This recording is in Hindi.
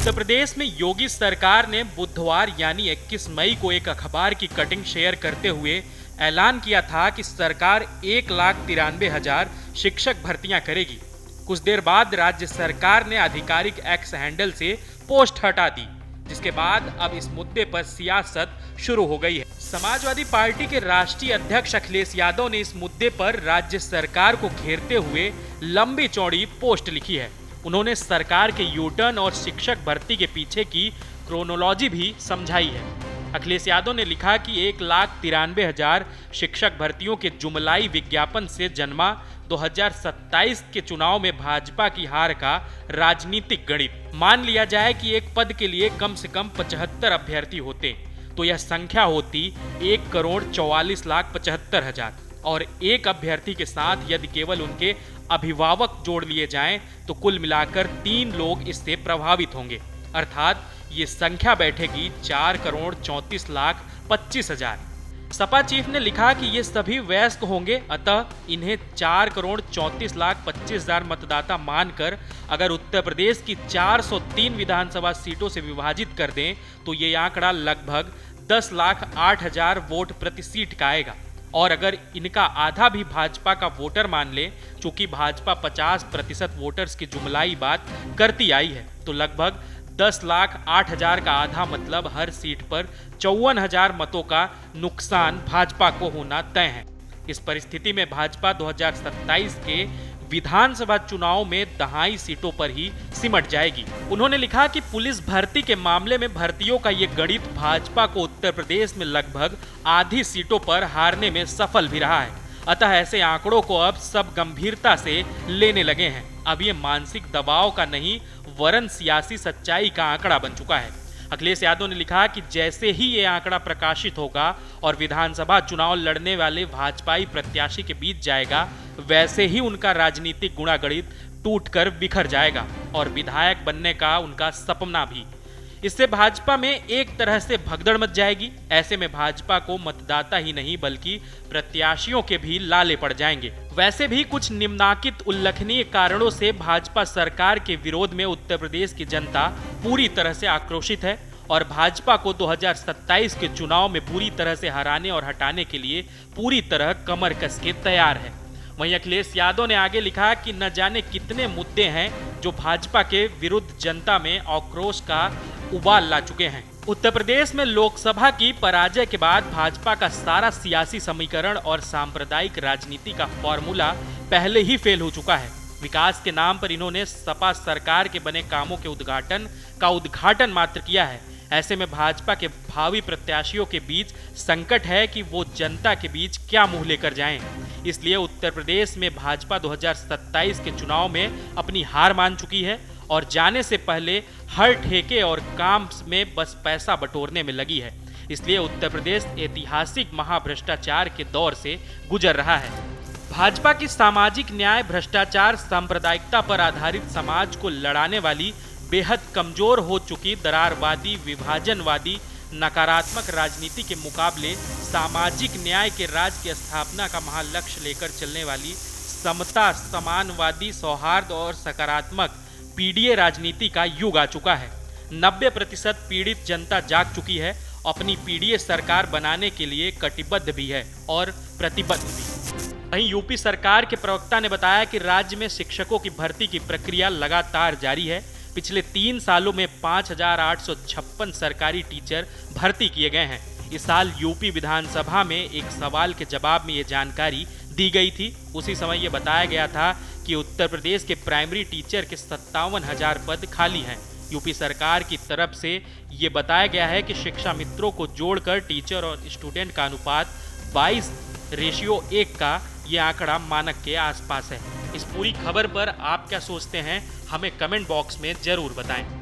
उत्तर प्रदेश में योगी सरकार ने बुधवार यानी 21 मई को एक अखबार की कटिंग शेयर करते हुए ऐलान किया था कि सरकार 1,93,000 शिक्षक भर्तियां करेगी। कुछ देर बाद राज्य सरकार ने आधिकारिक एक्स हैंडल से पोस्ट हटा दी, जिसके बाद अब इस मुद्दे पर सियासत शुरू हो गई है। समाजवादी पार्टी के राष्ट्रीय अध्यक्ष अखिलेश यादव ने इस मुद्दे पर राज्य सरकार को घेरते हुए लंबी चौड़ी पोस्ट लिखी है। उन्होंने सरकार के यू टर्न और शिक्षक भर्ती के पीछे की क्रोनोलॉजी भी समझाई है। अखिलेश यादव ने लिखा कि 1,93,000 शिक्षक भर्तियों के जुमलाई विज्ञापन से जन्मा 2027 के चुनाव में भाजपा की हार का राजनीतिक गणित। मान लिया जाए कि एक पद के लिए कम से कम 75 अभ्यर्थी होते तो यह संख्या होती 1,44,75,000 और एक अभ्यर्थी के साथ यदि केवल उनके अभिभावक जोड़ लिए जाएं तो कुल मिलाकर 3 लोग इससे प्रभावित होंगे, अर्थात ये संख्या बैठेगी 4,34,25,000। सपा चीफ ने लिखा कि ये सभी वयस्क होंगे, अतः इन्हें 4,34,25,000 मतदाता मानकर अगर उत्तर प्रदेश की 403 विधानसभा सीटों से विभाजित कर दें तो ये आंकड़ा लगभग 10,08,000 वोट प्रति सीट का आएगा। और अगर इनका आधा भी भाजपा का वोटर मान ले, चूंकि भाजपा 50% वोटर्स की जुमलाई बात करती आई है, तो लगभग 10,08,000 का आधा मतलब हर सीट पर 54,000 मतों का नुकसान भाजपा को होना तय है। इस परिस्थिति में भाजपा 2027 के विधानसभा चुनाव में दहाई सीटों पर ही सिमट जाएगी। उन्होंने लिखा कि पुलिस भर्ती के मामले में भर्तियों का ये गणित भाजपा को उत्तर प्रदेश में लगभग आधी सीटों पर हारने में सफल भी रहा है, अतः ऐसे आंकड़ों को अब सब गंभीरता से लेने लगे हैं। अब ये मानसिक दबाव का नहीं वरन सियासी सच्चाई का आंकड़ा बन चुका है। अखिलेश यादव ने लिखा कि जैसे ही ये आंकड़ा प्रकाशित होगा और विधानसभा चुनाव लड़ने वाले भाजपाई प्रत्याशी के बीच जाएगा, वैसे ही उनका राजनीतिक गुणागणित टूटकर बिखर जाएगा और विधायक बनने का उनका सपना भी। इससे भाजपा में एक तरह से भगदड़ मच जाएगी। ऐसे में भाजपा को मतदाता ही नहीं बल्कि प्रत्याशियों के भी लाले पड़ जाएंगे। वैसे भी कुछ निम्नांकित उल्लेखनीय कारणों से भाजपा सरकार के विरोध में उत्तर प्रदेश की जनता पूरी तरह से आक्रोशित है और भाजपा को 2027 के चुनाव में पूरी तरह से हराने और हटाने के लिए पूरी तरह कमर कस के तैयार है। वहीं अखिलेश यादव ने आगे लिखा कि न जाने कितने मुद्दे हैं जो भाजपा के विरुद्ध जनता में आक्रोश का उबाल ला चुके हैं। उत्तर प्रदेश में लोकसभा की पराजय के बाद भाजपा का सारा सियासी समीकरण और सांप्रदायिक राजनीति का फॉर्मूला पहले ही फेल हो चुका है। विकास के नाम पर इन्होंने सपा सरकार के बने कामों के उद्घाटन मात्र किया है। ऐसे में भाजपा के भावी प्रत्याशियों के बीच संकट है कि वो जनता के बीच क्या मुंह लेकर जाएं। इसलिए उत्तर प्रदेश में भाजपा 2027 के चुनाव में अपनी हार मान चुकी है और जाने से पहले हर ठेके और काम में बस पैसा बटोरने में लगी है। इसलिए उत्तर प्रदेश ऐतिहासिक महाभ्रष्टाचार के दौर से गुजर रहा है। भाजपा की सामाजिक न्याय, भ्रष्टाचार, सांप्रदायिकता पर आधारित समाज को लड़ाने वाली बेहद कमजोर हो चुकी दरारवादी, विभाजनवादी, नकारात्मक राजनीति के मुकाबले सामाजिक न्याय के राज्य की स्थापना का महालक्ष्य लेकर चलने वाली समता, समानवादी, सौहार्द और सकारात्मक पीडीए राजनीति का युग आ चुका है। 90% पीड़ित जनता जाग चुकी है, अपनी पीडीए सरकार बनाने के लिए कटिबद्ध भी है और प्रतिबद्ध भी। वहीं यूपी सरकार के प्रवक्ता ने बताया कि राज्य में शिक्षकों की भर्ती की प्रक्रिया लगातार जारी है। पिछले 3 सालों में 5,856 सरकारी टीचर भर्ती किए गए हैं। इस साल यूपी विधानसभा में एक सवाल के जवाब में ये जानकारी दी गई थी। उसी समय ये बताया गया था कि उत्तर प्रदेश के प्राइमरी टीचर के 57,000 पद खाली हैं। यूपी सरकार की तरफ से ये बताया गया है कि शिक्षा मित्रों को जोड़कर टीचर और स्टूडेंट का अनुपात 22:1 का ये आंकड़ा मानक के आसपास है। इस पूरी खबर पर आप क्या सोचते हैं, हमें कमेंट बॉक्स में जरूर बताएं।